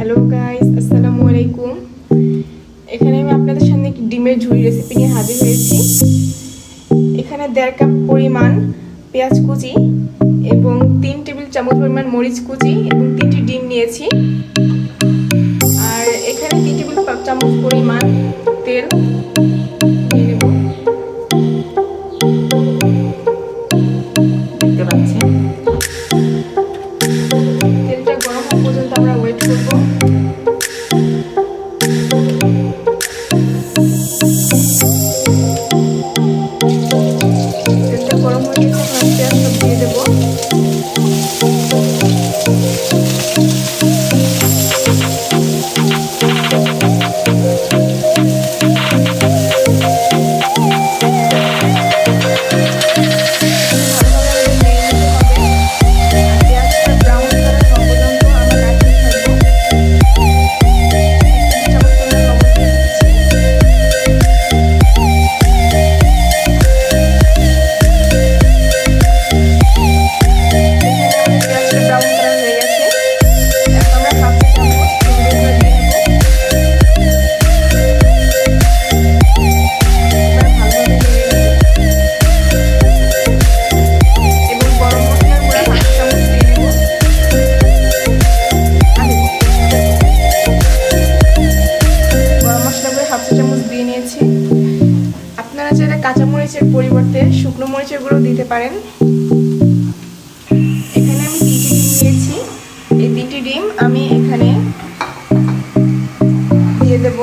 Hello guys, আসসালামু আলাইকুম। এখানে আমি আপনাদের সামনে একটি ডিমের ঝুড়ি রেসিপি নিয়ে হাজির হয়েছি। এখানে 1.5 কাপ পরিমাণ পেঁয়াজ কুচি এবং 3 টেবিল চামচ পরিমাণ মরিচ কুচি এবং 3টি ডিম নিয়েছি। আর এখানে 3 টেবিল চামচ পরিমাণ তেল দিয়ে দেব। দেখতে পাচ্ছেন, তেলটা গরম হওয়া পর্যন্ত আমরা ওয়েট করব। তেলটা গরম হয়ে গেছে, এখন পেঁয়াজ সব দিয়ে দেবো। আপনারা চাইলে কাঁচামরিচের পরিবর্তে শুকনো মরিচের গুঁড়ো দিতে পারেন। এখানে আমি 3টি ডিম নিয়েছি। এই 3টি ডিম আমি এখানে দিয়ে দেব।